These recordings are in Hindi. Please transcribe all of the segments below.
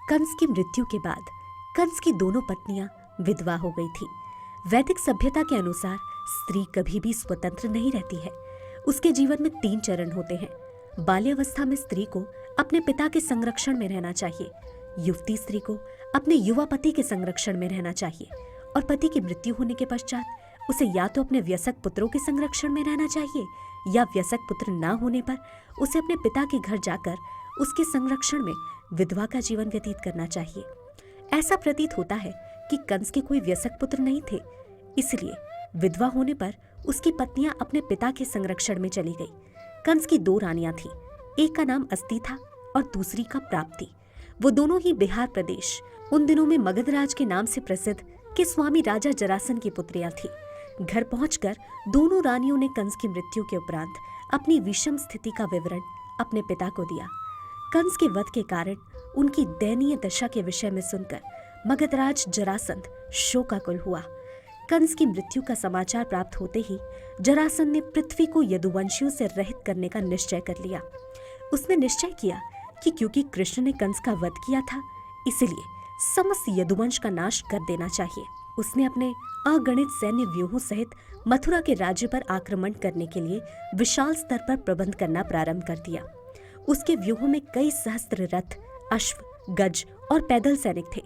कंस की मृत्यु के बाद कंस की दोनों पत्नियां विधवा हो गई थी। वैदिक सभ्यता के अनुसार स्त्री कभी भी स्वतंत्र नहीं रहती है। उसके जीवन में 3 चरण होते हैं। बाल्यावस्था में स्त्री को अपने पिता के संरक्षण में रहना चाहिए, युवती स्त्री को अपने युवा पति के संरक्षण में रहना चाहिए और पति की मृत्यु होने के पश्चात उसे या तो अपने व्यसक पुत्रों के संरक्षण में रहना चाहिए या व्यसक पुत्र ना होने पर उसे अपने पिता के घर जाकर उसके संरक्षण में विधवा का जीवन व्यतीत करना चाहिए। ऐसा प्रतीत होता है कि कंस के कोई व्यसक पुत्र नहीं थे, इसलिए विधवा होने पर उसकी पत्नियां अपने पिता के संरक्षण में चली गई। कंस की 2 रानियां थीं, एक का नाम अस्ति था और दूसरी का प्राप्ति। वो दोनों ही बिहार प्रदेश, उन दिनों में मगधराज के नाम से प्रसिद्ध के स्वामी राजा जरासन की पुत्रियां थीं। घर पहुंचकर दोनों रानियों ने कंस की मृत्यु के उपरांत अपनी विषम स्थिति का विवरण अपने पिता को दिया। कंस के वध के कारण उनकी दयनीय दशा के विषय में सुनकर मगधराज जरासंध शोकाकुल हुआ। कंस की मृत्यु का समाचार प्राप्त होते ही जरासंध ने पृथ्वी को यदुवंशियों से रहित करने का निश्चय कर लिया। उसने निश्चय किया कि क्योंकि कृष्ण ने कंस का वध किया था, इसलिए समस्त यदुवंश का नाश कर देना चाहिए। उसने अपने अगणित सैन्य व्यूहों सहित मथुरा के राज्य पर आक्रमण करने के लिए विशाल स्तर पर प्रबंध करना प्रारंभ कर दिया। उसके व्यूहों में कई सहस्त्र रथ, अश्व, गज और पैदल सैनिक थे।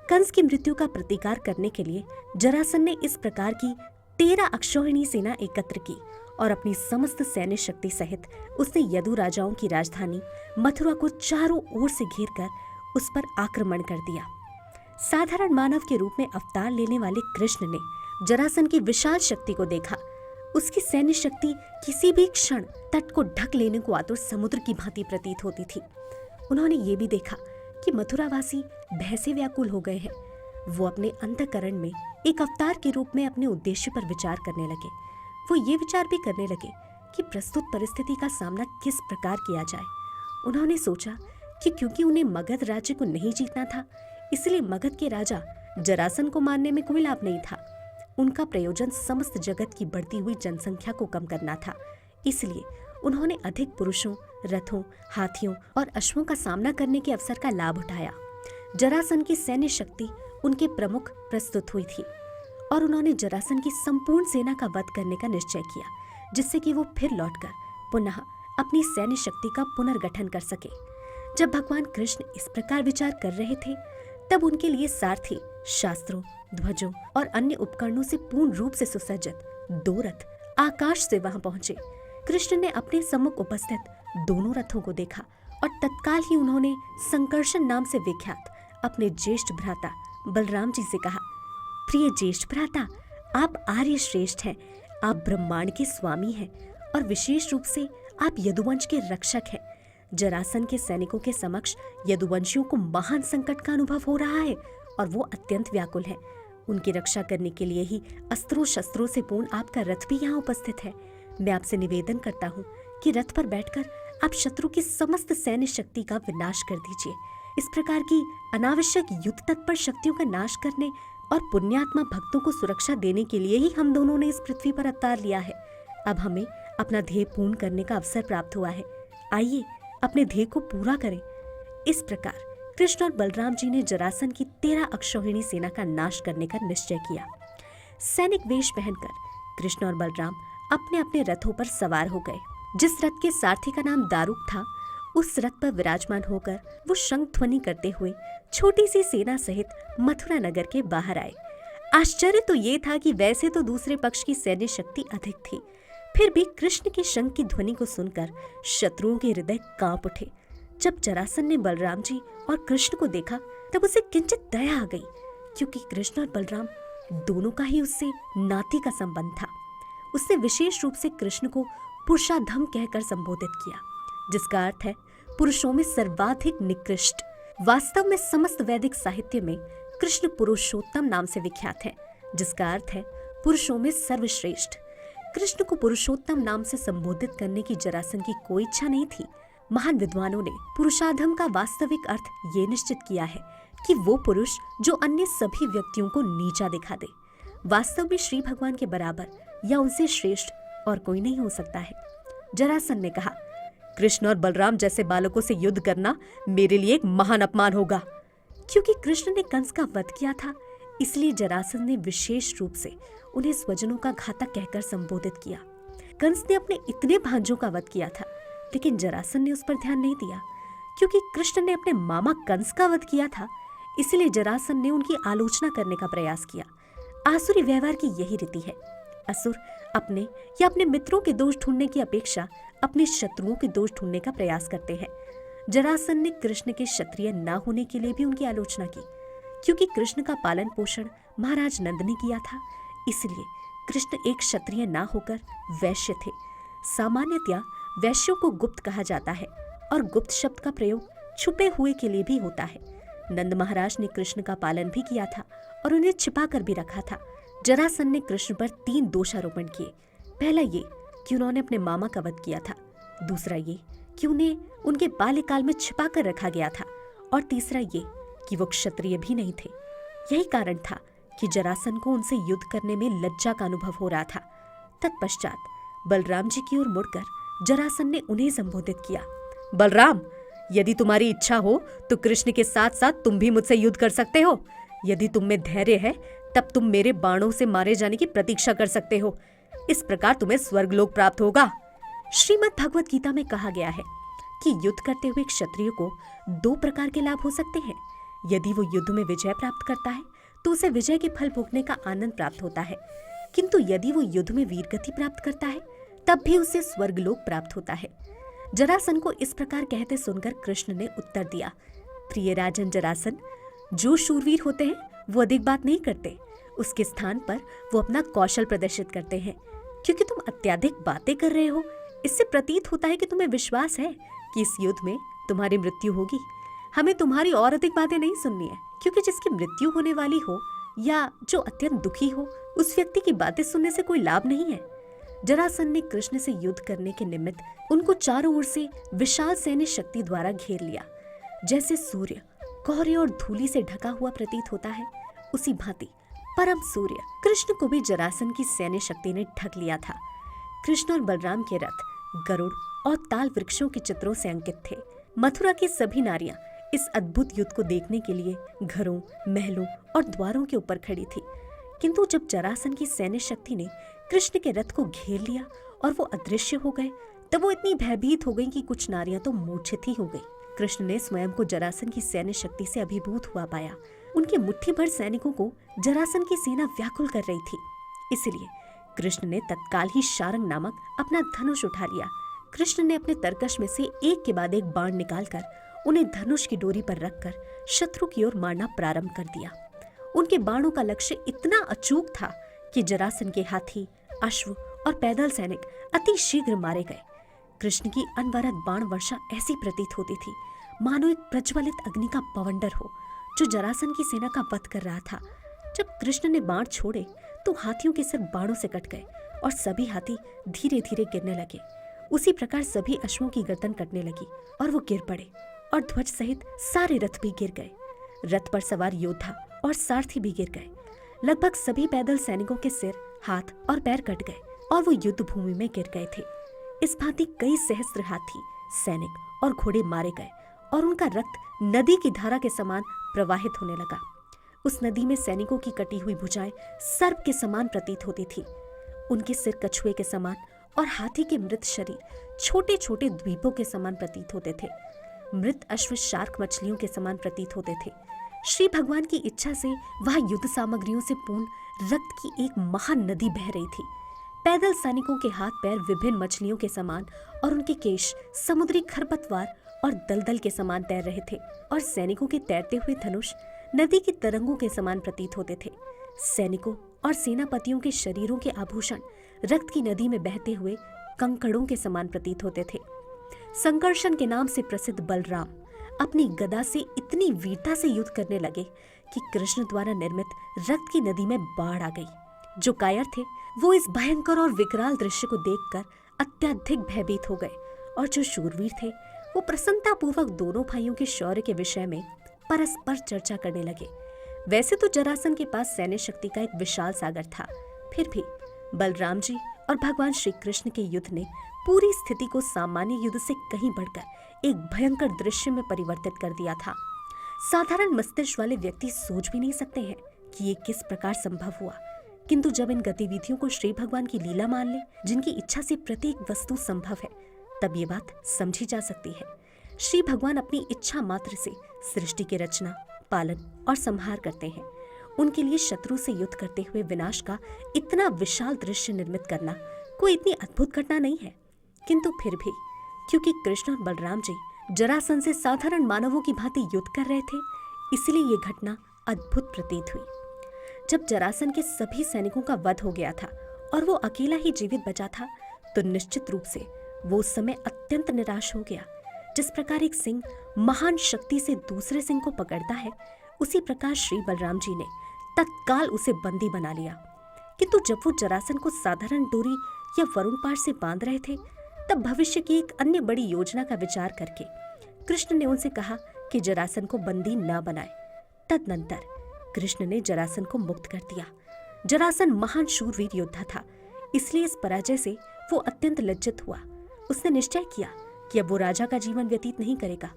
कंस की मृत्यु का प्रतिकार करने के लिए जरासंध ने इस प्रकार की 13 अक्षौहिणी सेना एकत्र की और अपनी समस्त सैन्य शक्ति सहित उसने यदु राजाओं की राजधानी मथुरा को चारों ओर से घेरकर उस पर आक्रमण कर दिया। साधारण मानव के रूप में अवतार लेने वाले कृष्ण ने जरासंध की विशाल शक्ति को देखा। उसकी सैन्य शक्ति किसी भी क्षण तट को ढक लेने को आतुर समुद्र की भांति प्रतीत होती थी। उन्होंने ये भी देखा कि मथुरावासी भय से व्याकुल हो गए हैं। वो अपने अंतःकरण में एक अवतार के रूप में अपने उद्देश्य पर विचार करने लगे। वो ये विचार भी करने लगे कि प्रस्तुत परिस्थिति का सामना किस प्रकार किया जाए। उन्होंने सोचा कि क्योंकि उन्हें मगध राज्य को नहीं जीतना था, इसलिए मगध के राजा जरासंध को मारने में कोई लाभ नहीं था। उनका प्रयोजन समस्त जगत की बढ़ती हुई जनसंख्या को कम करना था। इसलिए उन्होंने अधिक पुरुषों, रथों, हाथियों और अश्वों का सामना करने के अवसर का लाभ उठाया। जरासंध की सैन्य शक्ति उनके प्रमुख प्रस्तुत हुई थी और उन्होंने जरासंध की संपूर्ण सेना का वध करने का निश्चय किया, जिससे कि वो फिर लौटकर पुनः अपनी सैन्य शक्ति का पुनर्गठन कर सके। जब भगवान कृष्ण इस प्रकार विचार कर रहे थे, तब उनके लिए सारथी, शास्त्रों, ध्वजों और अन्य उपकरणों से पूर्ण रूप से सुसज्जित 2 रथ आकाश से वहां पहुंचे। कृष्ण ने अपने सम्मुख उपस्थित दोनों रथों को देखा और तत्काल ही उन्होंने संकर्षण नाम से विख्यात अपने ज्येष्ठ भ्राता बलराम जी से कहा, प्रिय ज्येष्ठ भ्राता, आप आर्य श्रेष्ठ हैं, आप ब्रह्मांड के स्वामी हैं और विशेष रूप से आप यदुवंश के रक्षक हैं। जरासंध के सैनिकों के समक्ष यदुवंशियों को महान संकट का अनुभव हो रहा है और वो अत्यंत व्याकुल हैं। उनकी रक्षा करने के लिए ही अस्त्रों शस्त्रों से पूर्ण आपका रथ भी यहाँ उपस्थित है। मैं आपसे निवेदन करता हूँ कि रथ पर बैठकर आप शत्रु की समस्त सैन्य शक्ति का विनाश कर दीजिए। इस प्रकार की अनावश्यक युद्ध तत्पर शक्तियों का नाश करने और पुण्यात्मा भक्तों को सुरक्षा देने के लिए ही हम दोनों ने इस पृथ्वी पर अवतार लिया है। अब हमें अपना ध्येय पूर्ण करने का अवसर प्राप्त हुआ है। आइए अपने ध्येय को पूरा करें। इस प्रकार कृष्ण और बलराम जी ने जरासंध की 13 अक्षौहिणी सेना का नाश करने का निश्चय किया। सैनिक वेश पहनकर कृष्ण और बलराम अपने अपने रथों पर सवार हो गए। जिस रथ के सारथी का नाम दारुक था, उस रथ पर विराजमान होकर वो शंख ध्वनि करते हुए छोटी सी सेना सहित मथुरा नगर के बाहर आए। आश्चर्य तो ये था कि वैसे तो दूसरे पक्ष की सैन्य शक्ति अधिक थी, फिर भी कृष्ण के शंख की ध्वनि को सुनकर शत्रुओं के हृदय कांप उठे। जब जरासंध ने बलराम जी और कृष्ण को देखा, तब उसे किंचित दया आ गई, क्योंकि कृष्ण और बलराम दोनों का ही उससे नाती का संबंध था। उसने विशेष रूप से कृष्ण को पुरुषाधम कहकर संबोधित किया, जिसका अर्थ है पुरुषों में सर्वाधिक निकृष्ट। वास्तव में समस्त वैदिक साहित्य में कृष्ण पुरुषोत्तम नाम से विख्यात है, जिसका अर्थ है पुरुषों में सर्वश्रेष्ठ। कृष्ण को पुरुषोत्तम नाम से संबोधित करने की जरासंध की कोई इच्छा नहीं थी। महान विद्वानों ने पुरुषाधम का वास्तविक अर्थ ये निश्चित किया है कि वो पुरुष जो अन्य सभी व्यक्तियों को नीचा दिखा दे। वास्तव में श्री भगवान के बराबर या उनसे श्रेष्ठ और कोई नहीं हो सकता है। जरासंध ने कहा, कृष्ण और बलराम जैसे बालकों से युद्ध करना मेरे लिए एक महान अपमान होगा। क्योंकि कृष्ण ने कंस का वध किया था, इसलिए जरासंध ने विशेष रूप से उन्हें स्वजनों का घातक कहकर संबोधित किया। कंस ने अपने इतने भांजों का वध किया था, लेकिन जरासंध ने उस पर ध्यान नहीं दिया। क्योंकि कृष्ण ने अपने मामा कंस का वध किया था, इसलिए जरासंध ने उनकी आलोचना करने का प्रयास किया। आसुरी व्यवहार की यही रीति है। असुर अपने या अपने मित्रों के दोष ढूंढने की अपेक्षा अपने शत्रुओं के दोष ढूंढने का प्रयास करते हैं। जरासंध ने कृष्ण के क्षत्रिय न होने के लिए भी उनकी आलोचना की। क्योंकि कृष्ण का पालन पोषण महाराज नंद ने किया था, इसलिए कृष्ण एक क्षत्रिय ना होकर वैश्य थे। सामान्यतया वैश्यों को गुप्त कहा जाता है और गुप्त शब्द का प्रयोग छुपे हुए के लिए भी होता है। नंद महाराज ने कृष्ण का पालन भी किया था और उन्हें छिपा कर भी रखा था। जरासंध ने कृष्ण पर 3 दोषारोपण किए। पहला ये कि उन्होंने अपने मामा का वध किया था, दूसरा ये कि उन्हें उनके बाल्यकाल में छिपा कर रखा गया था, और तीसरा ये कि वो क्षत्रिय भी नहीं थे। यही कारण था कि जरासंध को उनसे युद्ध करने में लज्जा का अनुभव हो रहा था। तत्पश्चात बलराम जी की ओर मुड़कर जरासंध ने उन्हें संबोधित किया। बलराम, यदि तुम्हारी इच्छा हो तो कृष्ण के साथ साथ तुम भी मुझसे युद्ध कर सकते हो। यदि तुम में धैर्य है तब तुम मेरे बाणों से मारे जाने की प्रतीक्षा कर सकते हो। इस प्रकार तुम्हें स्वर्गलोक प्राप्त होगा। श्रीमद् भगवत गीता में कहा गया है कि युद्ध करते हुए क्षत्रिय को 2 प्रकार के लाभ हो सकते हैं। यदि वो युद्ध में विजय प्राप्त करता है तो उसे विजय के फल भोगने का आनंद प्राप्त होता है, किंतु यदि वो युद्ध में वीरगति प्राप्त करता है तब भी उसे स्वर्गलोक प्राप्त होता है। जरासंध को इस प्रकार कहते सुनकर कृष्ण ने उत्तर दिया, प्रिय राजन जरासंध, जो शूरवीर होते हैं वो अधिक बात नहीं करते, उसके स्थान पर वो अपना कौशल प्रदर्शित करते हैं। क्योंकि तुम अत्यधिक बातें कर रहे हो, इससे प्रतीत होता है कि तुम्हें विश्वास है कि इस युद्ध में तुम्हारी मृत्यु होगी। हमें तुम्हारी और अधिक बातें नहीं सुननी है, क्योंकि जिसकी मृत्यु होने वाली हो या जो अत्यंत दुखी हो, उस व्यक्ति की बातें सुनने से कोई लाभ नहीं है। जरासंध ने कृष्ण से युद्ध करने के निमित्त उनको चारों ओर से विशाल सैन्य शक्ति द्वारा घेर लिया। जैसे सूर्य कोहरे और धूली से ढका हुआ प्रतीत होता है, उसी भांति परम सूर्य कृष्ण को भी जरासंध की सैन्य शक्ति ने ढक लिया था। कृष्ण और बलराम के रथ गरुड़ और ताल वृक्षों के चित्रों से अंकित थे। मथुरा की सभी नारियां इस अद्भुत युद्ध को देखने के लिए घरों, महलों और द्वारों के ऊपर खड़ी थी। किंतु जब जरासंध की सैन्य शक्ति ने कृष्ण के रथ को घेर लिया और वो अदृश्य हो गए, तब वो इतनी भयभीत हो गई कि कुछ नारियां तो मूर्छित ही हो गई। कृष्ण ने स्वयं को जरासंध की सैन्य शक्ति से अभिभूत हुआ पाया। उनके मुट्ठी भर सैनिकों को जरासंध की सेना व्याकुल कर रही थी। इसलिए कृष्ण ने तत्काल ही शारंग नामक अपना धनुष उठा लिया। कृष्ण ने अपने तरकश में से एक के बाद एक बाण निकालकर उन्हें धनुष की डोरी पर रखकर शत्रु की ओर मारना प्रारंभ कर दिया। उनके बाणों का लक्ष्य इतना अचूक था कि जरासंध के हाथी, अश्व और पैदल सैनिक अति शीघ्र मारे गए। कृष्ण की अनवरत बाण वर्षा ऐसी प्रतीत होती थी मानो एक प्रज्वलित अग्नि का पवंडर हो जो जरासंध की सेना का वध कर रहा था। जब कृष्ण ने बाण छोड़े तो हाथियों के सिर बाणों से कट गए और सभी हाथी धीरे धीरे गिरने लगे। उसी प्रकार सभी अश्वों की गर्दन कटने लगी और वो गिर पड़े और ध्वज सहित सारे रथ भी गिर गए। रथ पर सवार योद्धा और सारथी भी गिर गए। लगभग सभी पैदल सैनिकों के सिर, हाथ और पैर कट गए और वो युद्ध भूमि में गिर गए थे। इस भांति कई सहस्त्र हाथी, सैनिक और घोड़े मारे गए और उनका रक्त नदी की धारा के समान प्रवाहित होने लगा। उस नदी में सैनिकों की कटी हुई भुजाएं सर्प के समान प्रतीत होती थी। उनके सिर कछुए के समान और हाथी के मृत शरीर छोटे छोटे द्वीपों के समान प्रतीत होते थे। मृत अश्व शार्क मछलियों के समान प्रतीत होते थे। श्री भगवान की इच्छा से वहां युद्ध सामग्रियों से पूर्ण रक्त की एक महान नदी बह रही थी। पैदल सैनिकों के हाथ पैर विभिन्न मछलियों के समान और उनके केश समुद्री खरपतवार और दलदल के समान तैर रहे थे और सैनिकों के तैरते हुए धनुष नदी की तरंगों के समान प्रतीत होते थे। सैनिकों और सेनापतियों के शरीरों के आभूषण रक्त की नदी में बहते हुए कंकड़ों के समान प्रतीत होते थे। संकर्षण के नाम से प्रसिद्ध बलराम अपनी गदा से इतनी वीरता से युद्ध करने लगे कि कृष्ण द्वारा निर्मित रक्त की नदी में बाढ़ आ गई। जो कायर थे वो इस भयंकर और विकराल दृश्य को देखकर अत्यधिक भयभीत हो गए और जो शूरवीर थे वो प्रसन्नता पूर्वक दोनों भाइयों के शौर्य के विषय में परस्पर चर्चा करने लगे। वैसे तो जरासंध के पास सैन्य शक्ति का एक विशाल सागर था, फिर भी बलराम जी और भगवान श्री कृष्ण के युद्ध ने पूरी स्थिति को सामान्य युद्ध से कहीं बढ़कर एक भयंकर दृश्य में परिवर्तित कर दिया था। साधारण मस्तिष्क वाले व्यक्ति सोच भी नहीं सकते हैं कि ये किस प्रकार संभव हुआ। किंतु जब इन गतिविधियों को श्री भगवान की लीला मान ले, जिनकी इच्छा से प्रत्येक वस्तु संभव है, तब ये बात समझी जा सकती है। श्री भगवान अपनी इच्छा मात्र से सृष्टि की रचना, पालन और संहार करते हैं। उनके लिए शत्रु से युद्ध करते हुए विनाश का इतना विशाल दृश्य निर्मित करना कोई इतनी अद्भुत घटना नहीं है। किंतु फिर भी क्योंकि कृष्ण और बलराम जी जरासंध से साधारण मानवों की भांति युद्ध कर रहे थे, इसलिए ये घटना अद्भुत प्रतीत हुई। जब जरासंध के सभी सैनिकों का वध हो गया था और वो अकेला ही जीवित बचा था, तो निश्चित रूप से वो उस समय अत्यंत निराश हो गया। जिस प्रकार एक सिंह महान शक्ति से दूसरे सिंह को पकड़ता है, उसी प्रकार श्री बलराम जी ने तत्काल उसे बंदी बना लिया। किंतु जब वो जरासंध को साधारण डोरी या वरुण पाश से बांध रहे थे, तब भविष्य की एक अन्य बड़ी योजना का विचार करके कृष्ण ने उनसे कहा कि जरासंध को बंदी न बनाए। तदनंतर कृष्ण ने जरासंध को मुक्त कर दिया। जरासंध महान शूरवीर योद्धा था, इसलिए इस पराजय से वो अत्यंत लज्जित हुआ। उसने निश्चय किया कि अब वो राजा का जीवन व्यतीत नहीं करेगा,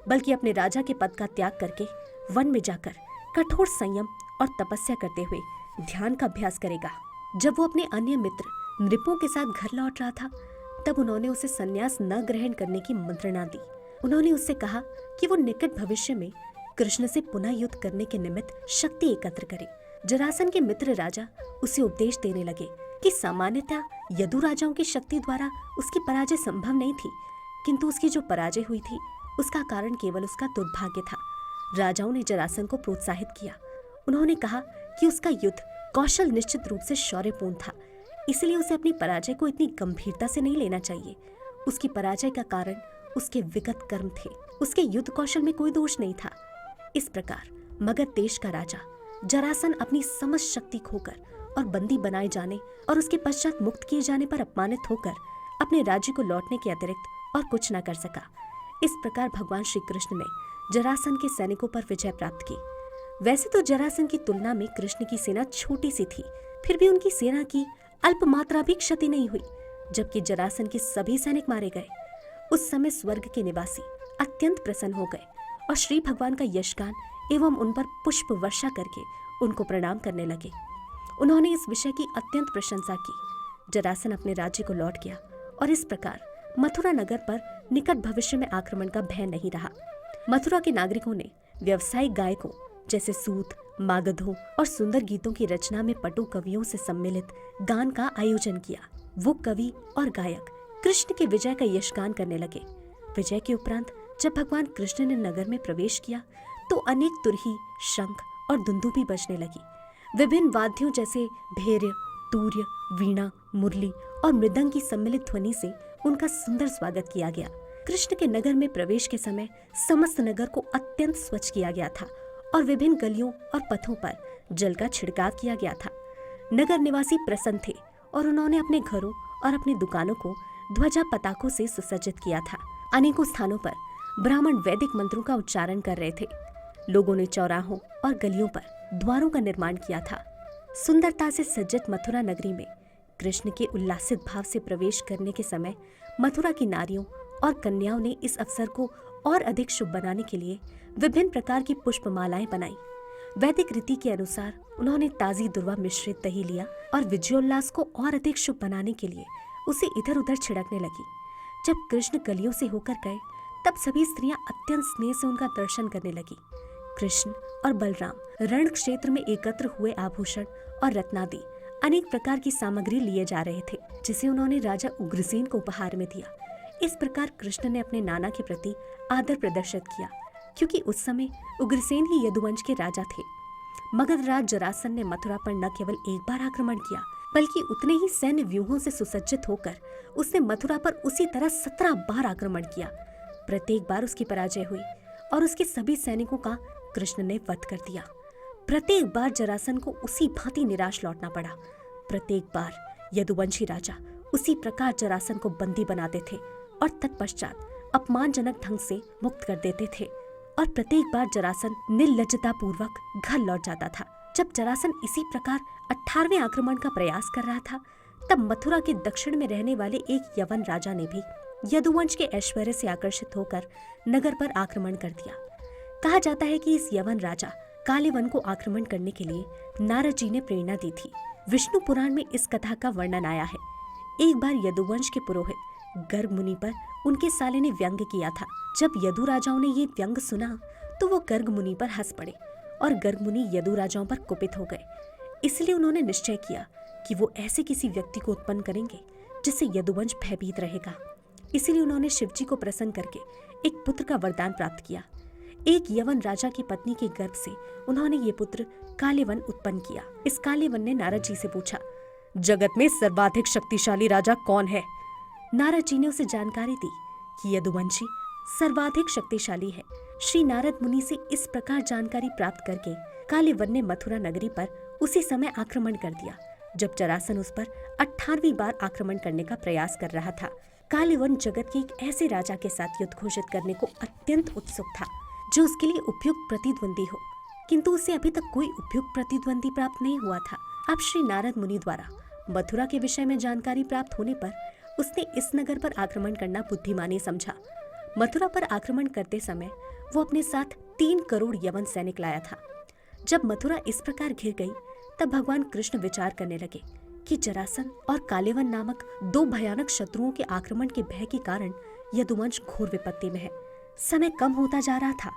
बल्कि अपने राजा के पद का त्याग करके वन में जाकर कठोर संयम और तपस्या करते हुए ध्यान का अभ्यास करेगा। जब वो अपने अन्य मित्र नृपों के साथ घर लौट रहा था, तब उन्होंने उसे संन्यास न ग्रहण करने की मंत्रणा दी। उन्होंने उससे कहा कि वो निकट भविष्य में कृष्ण से पुनः युद्ध करने के निमित्त शक्ति एकत्र करे। जरासंध के मित्र राजा उसे उपदेश देने लगे कि सामान्यतः यदु राजाओं की शक्ति द्वारा उसकी पराजय संभव नहीं थी, किंतु उसकी जो पराजय हुई थी उसका कारण केवल उसका दुर्भाग्य था। राजाओं ने जरासंध को प्रोत्साहित किया। उन्होंने कहा कि उसका युद्ध कौशल निश्चित रूप से शौर्यपूर्ण था, इसलिए उसे अपनी पराजय को इतनी गंभीरता से नहीं लेना चाहिए। उसकी पराजय का कारण उसके विगत कर्म थे, उसके युद्ध कौशल में कोई दोष नहीं था। इस प्रकार मगध देश का राजा जरासंध अपनी समस्त शक्ति खोकर और बंदी बनाए जाने और उसके पश्चात मुक्त किए जाने पर अपमानित होकर अपने राज्य को लौटने के अतिरिक्त और कुछ न कर सका। इस प्रकार भगवान श्री कृष्ण ने जरासंध के सैनिकों पर विजय प्राप्त की। वैसे तो जरासंध की तुलना में कृष्ण की सेना छोटी सी थी, फिर भी उनकी सेना की अल्प मात्रा भी क्षति नहीं हुई। जबकि जरासंध के सभी सैनिक मारे गए, उस समय स्वर्ग के निवासी अत्यंत प्रसन्न हो गए और श्री भगवान का यशगान एवं उन पर पुष्प वर्षा करके उनको प्रणाम करने लगे। उन्होंने इस विषय की अत्यंत प्रशंसा की। जरासंध अपने राज्य को लौट गया और इस प्रकार मथुरा नगर पर निकट भविष्य में आक्रमण का भय नहीं रहा। मथुरा के नागरिकों ने व्यावसायिक गायकों जैसे सूत, मागधों और सुंदर गीतों की रचना में पटु कवियों से सम्मिलित गान का आयोजन किया। वो कवि और गायक कृष्ण के विजय का यशगान करने लगे। विजय के उपरांत जब भगवान कृष्ण ने नगर में प्रवेश किया, तो अनेक तुरही, शंख और दुंदुभी बजने लगी। विभिन्न वाद्यों जैसे भैर्य, तूर्य, वीणा, मुरली और मृदंग की सम्मिलित ध्वनि से उनका सुंदर स्वागत किया गया। कृष्ण के नगर में प्रवेश के समय समस्त नगर को अत्यंत स्वच्छ किया गया था और विभिन्न गलियों और पथों पर जल का छिड़काव किया गया था। नगर निवासी प्रसन्न थे और उन्होंने अपने घरों और अपनी दुकानों को ध्वजा पताकों से सुसज्जित किया था। अनेकों स्थानों पर ब्राह्मण वैदिक मंत्रों का उच्चारण कर रहे थे। लोगों ने चौराहों और गलियों पर द्वारों का निर्माण किया था। सुंदरता से सज्जित मथुरा नगरी में कृष्ण के उल्लासित भाव से प्रवेश करने के समय मथुरा की नारियों और कन्याओं ने इस अवसर को और अधिक शुभ बनाने के लिए विभिन्न प्रकार की पुष्पमालाएं बनाई। वैदिक रीति के अनुसार उन्होंने ताजी दुर्वा मिश्रित दही लिया और विजयोल्लास को और अधिक शुभ बनाने के लिए उसे इधर उधर छिड़कने लगी। जब कृष्ण गलियों से होकर गए, तब सभी स्त्रियां अत्यंत स्नेह से उनका दर्शन करने लगी। कृष्ण और बलराम रण क्षेत्र में एकत्र हुए आभूषण और रत्नादि अनेक प्रकार की सामग्री लिए जा रहे थे, जिसे उन्होंने राजा उग्रसेन को उपहार में दिया। इस प्रकार कृष्ण ने अपने नाना के प्रति आदर प्रदर्शित किया, क्योंकि उस समय उग्रसेन ही यदुवंश के राजा थे। मगध राज जरासंध ने मथुरा पर न केवल एक बार आक्रमण किया, बल्कि उतने ही सैन्य व्यूहों से सुसज्जित होकर उसने मथुरा पर उसी तरह 17 बार आक्रमण किया। प्रत्येक बार उसकी पराजय हुई और उसके सभी सैनिकों का कृष्ण ने वध कर दिया। प्रत्येक बार जरासंध को उसी भांति निराश लौटना पड़ा। प्रत्येक बार यदुवंशी राजा उसी प्रकार जरासंध को बंदी बनाते थे और तत्पश्चात अपमानजनक ढंग से मुक्त कर देते थे, और प्रत्येक बार जरासंध निर्लज्जता पूर्वक घर लौट जाता था। जब जरासंध इसी प्रकार 18वें आक्रमण का प्रयास कर रहा था, तब मथुरा के दक्षिण में रहने वाले एक यवन राजा ने भी यदुवंश के ऐश्वर्य से आकर्षित होकर नगर पर आक्रमण कर दिया। कहा जाता है कि इस यवन राजा काले वन को आक्रमण करने के लिए नारद जी ने प्रेरणा दी थी। विष्णु पुराण में इस कथा का वर्णन आया है। एक बार यदुवंश के पुरोहित गर्ग मुनि पर उनके साले ने व्यंग किया था। जब यदु राजाओं ने ये व्यंग सुना तो वो गर्ग मुनि पर हंस पड़े और गर्ग मुनि यदु राजाओं पर कुपित हो गए। इसलिए उन्होंने निश्चय किया कि वो ऐसे किसी व्यक्ति को उत्पन्न करेंगे जिससे यदुवंश भयभीत रहेगा। इसीलिए उन्होंने शिवजी को प्रसन्न करके एक पुत्र का वरदान प्राप्त किया। एक यवन राजा की पत्नी के गर्भ से उन्होंने ये पुत्र कालेवन उत्पन्न किया। इस कालेवन ने नारद जी से पूछा, जगत में सर्वाधिक शक्तिशाली राजा कौन है? नारद जी ने उसे जानकारी दी कि यदुवंशी सर्वाधिक शक्तिशाली है। श्री नारद मुनि से इस प्रकार जानकारी प्राप्त करके कालेवन ने मथुरा नगरी पर उसी समय आक्रमण कर दिया जब जरासन उस पर 98वीं बार आक्रमण करने का प्रयास कर रहा था। कालेवन जगत के एक ऐसे राजा के साथ युद्ध घोषित करने को अत्यंत उत्सुक था जो उसके लिए उपयुक्त प्रतिद्वंदी हो, किंतु उसे अभी तक कोई उपयुक्त प्रतिद्वंदी प्राप्त नहीं हुआ था। अब श्री नारद मुनि द्वारा मथुरा के विषय में जानकारी प्राप्त होने पर उसने इस नगर पर आक्रमण करना बुद्धिमानी समझा। मथुरा पर आक्रमण करते समय वो अपने साथ 3 करोड़ यवन सैनिक लाया था। जब मथुरा इस प्रकार घिर गई तब भगवान कृष्ण विचार करने लगे कि जरासन और कालेवन नामक 2 भयानक शत्रुओं के आक्रमण के भय के कारण यदुवंश घोर विपत्ति में है। समय कम होता जा रहा था।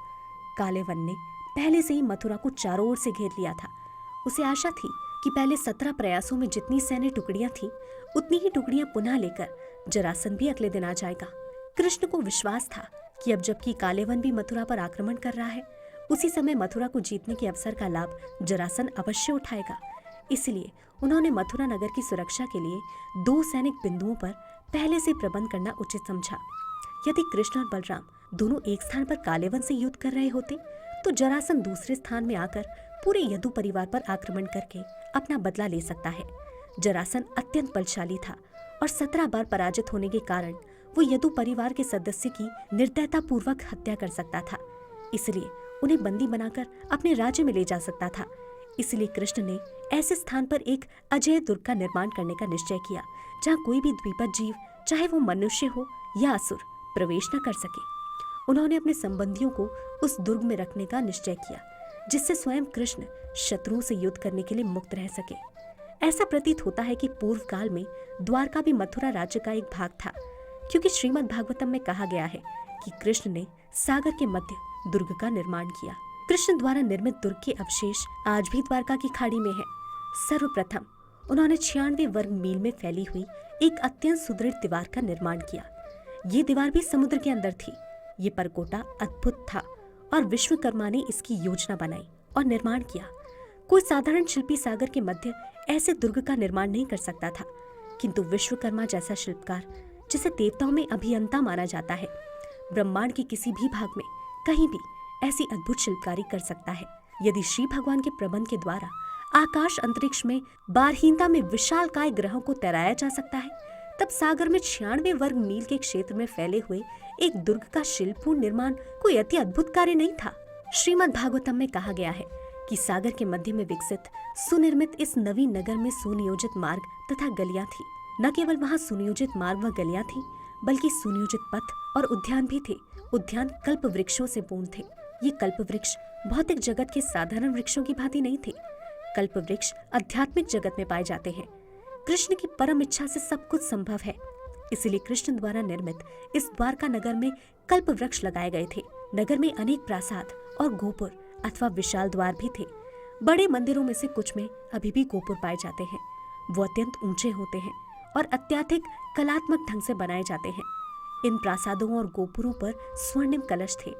कालेवन ने पहले से ही मथुरा को चारों ओर से घेर लिया था। उसे आशा थी कि पहले 17 प्रयासों में जितनी सैन्य टुकड़ियां थी उतनी ही टुकड़ियां पुनः लेकर जरासन भी अगले दिन आ जाएगा। कृष्ण को विश्वास था कि अब जबकि कालेवन भी मथुरा पर आक्रमण कर रहा है, उसी समय मथुरा को जीतने के अवसर का लाभ जरासन अवश्य उठाएगा। इसलिए उन्होंने मथुरा नगर की सुरक्षा के लिए 2 सैनिक बिंदुओं पर पहले से प्रबंध करना उचित समझा। यदि कृष्ण और बलराम दोनों एक स्थान पर कालेवन से युद्ध कर रहे होते तो जरासन दूसरे स्थान में आकर पूरे यदु परिवार पर आक्रमण करके अपना बदला ले सकता है। जरासन अत्यंत बलशाली था और 17 बार पराजित होने के कारण वो यदु परिवार के सदस्य की निर्दयता पूर्वक हत्या कर सकता था। इसलिए उन्हें बंदी बनाकर अपने राज्य में ले जा सकता था। इसलिए कृष्ण ने ऐसे स्थान पर एक अजेय दुर्ग का निर्माण करने का निश्चय किया जहाँ कोई भी द्विपद जीव, चाहे वो मनुष्य हो या असुर, प्रवेश न कर सके। उन्होंने अपने संबंधियों को उस दुर्ग में रखने का निश्चय किया जिससे स्वयं कृष्ण शत्रुओं से युद्ध करने के लिए मुक्त रह सके। ऐसा प्रतीत होता है कि पूर्व काल में द्वारका भी मथुरा राज्य का एक भाग था, क्योंकि श्रीमद् भागवतम में कहा गया है कि कृष्ण ने सागर के मध्य दुर्ग का निर्माण किया। कृष्ण द्वारा निर्मित दुर्ग के अवशेष आज भी द्वारका की खाड़ी में है। सर्वप्रथम उन्होंने 96 वर्ग मील में फैली हुई एक अत्यंत सुदृढ़ दीवार का निर्माण किया। ये दीवार भी समुद्र के अंदर थी। ये परकोटा अद्भुत था और विश्वकर्मा ने इसकी योजना बनाई और निर्माण किया। कोई साधारण शिल्पी सागर के मध्य ऐसे दुर्ग का निर्माण नहीं कर सकता था, किंतु विश्वकर्मा जैसा शिल्पकार, जिसे देवताओं में अभियंता माना जाता है, ब्रह्मांड के किसी भी भाग में कहीं भी ऐसी अद्भुत शिल्पकारी कर सकता है। यदि श्री भगवान के प्रबंध के द्वारा आकाश अंतरिक्ष में बारहीनता में विशालकाय ग्रहों को तैराया जा सकता है, तब सागर में 96 वर्ग मील के क्षेत्र में फैले हुए एक दुर्ग का शिल्पपूर्ण निर्माण कोई अति अद्भुत कार्य नहीं था। श्रीमद् भागवतम में कहा गया है कि सागर के मध्य में विकसित सुनिर्मित इस नवीन नगर में सुनियोजित मार्ग तथा गलियां थी। न केवल वहाँ सुनियोजित मार्ग व गलियां थी, बल्कि सुनियोजित पथ और उद्यान भी थे। उद्यान कल्प वृक्षों से पूर्ण थे। ये कल्प वृक्ष भौतिक जगत के साधारण वृक्षों की भांति नहीं थे। कल्प वृक्ष आध्यात्मिक जगत में पाए जाते हैं। कृष्ण की परम इच्छा से सब कुछ संभव है, इसलिए कृष्ण द्वारा निर्मित इस द्वारका नगर में कल्प वृक्ष लगाए गए थे। नगर में अनेक प्रासाद और गोपुर अथवा विशाल द्वार भी थे। बड़े मंदिरों में से कुछ में अभी भी गोपुर पाए जाते हैं। वो अत्यंत ऊंचे होते हैं और अत्यधिक कलात्मक ढंग से बनाए जाते हैं। इन प्रासादों और गोपुरों पर स्वर्णिम कलश थे।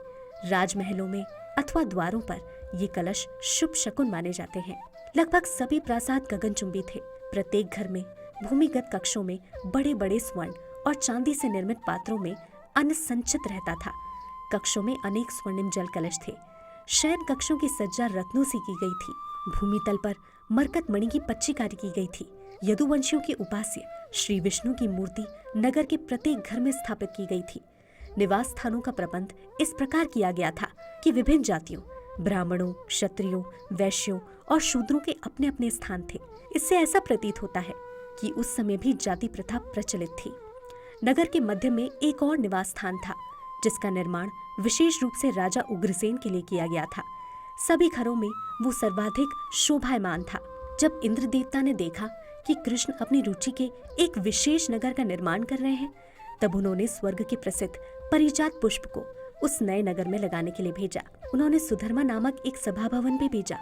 राजमहलों में अथवा द्वारों पर ये कलश शुभ शकुन माने जाते हैं। लगभग सभी प्रासाद गगनचुंबी थे। प्रत्येक घर में भूमिगत कक्षों में बड़े बड़े स्वर्ण और चांदी से निर्मित पात्रों में अन्न संचित रहता था। कक्षों में अनेक स्वर्णिम जल कलश थे। शयन कक्षों की सज्जा रत्नों से की गई थी। भूमि तल पर मरकत मणि की पच्चीकारी की गई थी। यदुवंशियों के उपास्य श्री विष्णु की मूर्ति नगर के प्रत्येक घर में स्थापित की गई थी। निवास स्थानों का प्रबंध इस प्रकार किया गया था कि विभिन्न जातियों, ब्राह्मणों, क्षत्रियों, वैश्यों और शूद्रों के अपने अपने स्थान थे। इससे ऐसा प्रतीत होता है कि उस समय भी जाति प्रथा प्रचलित थी। नगर के मध्य में एक और निवास स्थान था जिसका निर्माण विशेष रूप से राजा उग्रसेन के लिए किया गया था। सभी घरों में वो सर्वाधिक शोभायमान था। जब इंद्र देवता ने देखा कि कृष्ण अपनी रुचि के एक विशेष नगर का निर्माण कर रहे हैं, तब उन्होंने स्वर्ग के प्रसिद्ध परिजात पुष्प को उस नए नगर में लगाने के लिए भेजा। उन्होंने सुधर्मा नामक एक सभा भवन भी भेजा।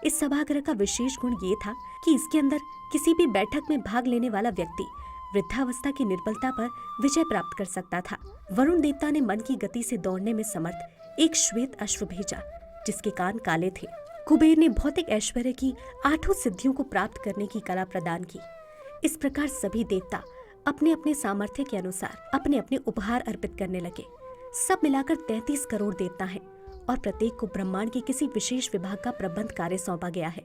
इस सभागृह का विशेष गुण ये था कि इसके अंदर किसी भी बैठक में भाग लेने वाला व्यक्ति वृद्धावस्था की निर्बलता पर विजय प्राप्त कर सकता था। वरुण देवता ने मन की गति से दौड़ने में समर्थ एक श्वेत अश्व भेजा, जिसके कान काले थे। कुबेर ने भौतिक ऐश्वर्य की 8 सिद्धियों को प्राप्त करने की कला प्रदान की। इस प्रकार सभी देवता अपने अपने सामर्थ्य के अनुसार अपने अपने उपहार अर्पित करने लगे। सब मिलाकर 33 करोड़ देवता हैं और प्रत्येक को ब्रह्मांड के किसी विशेष विभाग का प्रबंध कार्य सौंपा गया है।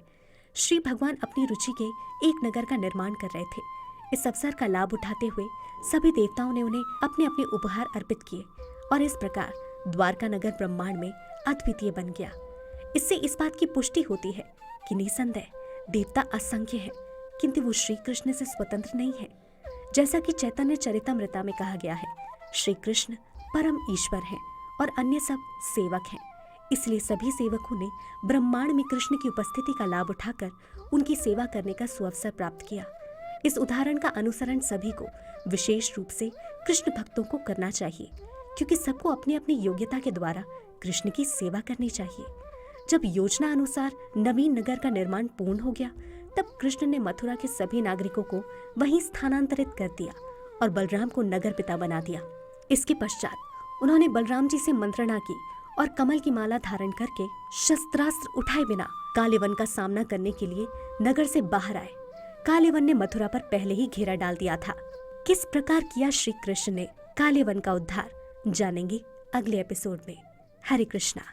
श्री भगवान अपनी रुचि के एक नगर का निर्माण कर रहे थे। इस अवसर का लाभ उठाते हुए सभी देवताओं ने उन्हें अपने अपने उपहार अर्पित किए और इस प्रकार द्वारका नगर ब्रह्मांड में अद्वितीय बन गया। इससे इस बात की पुष्टि होती है कि निसंदेह देवता असंख्य हैं, किंतु वो श्री कृष्ण से स्वतंत्र नहीं है। जैसा कि चैतन्य चरितामृता में कहा गया है, श्री कृष्ण परम ईश्वर हैं और अन्य सब सेवक हैं। इसलिए सभी सेवकों ने ब्रह्मांड में कृष्ण की उपस्थिति का लाभ उठाकर उनकी सेवा करने का सुअवसर प्राप्त किया। इस उदाहरण का अनुसरण सभी को विशेष रूप से कृष्ण भक्तों को करना चाहिए, क्योंकि सबको अपनी अपनी योग्यता के द्वारा कृष्ण की सेवा करनी चाहिए। जब योजना अनुसार नवीन नगर का निर्माण पूर्ण हो गया, तब कृष्ण ने मथुरा के सभी नागरिकों को वहीं स्थानांतरित कर दिया और बलराम को नगर पिता बना दिया। इसके पश्चात उन्होंने बलराम जी से मंत्रणा की और कमल की माला धारण करके शस्त्रास्त्र उठाए बिना काले वन का सामना करने के लिए नगर से बाहर आए। काले वन ने मथुरा पर पहले ही घेरा डाल दिया था। किस प्रकार किया श्री कृष्ण ने काले वन का उद्धार, जानेंगे अगले एपिसोड में। हरे कृष्णा।